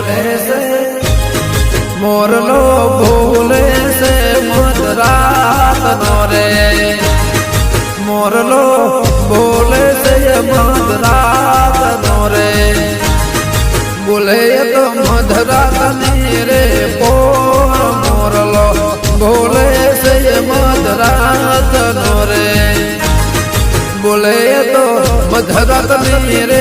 બોલે છે મોરલો બોલે છે મધરાત નો રે મોરલો બોલે છે મધરાત નો રે બોલે તો મધરાત ની રે પોર મોરલો બોલે છે મધરાત નો રે બોલે તો મધરાત ની રે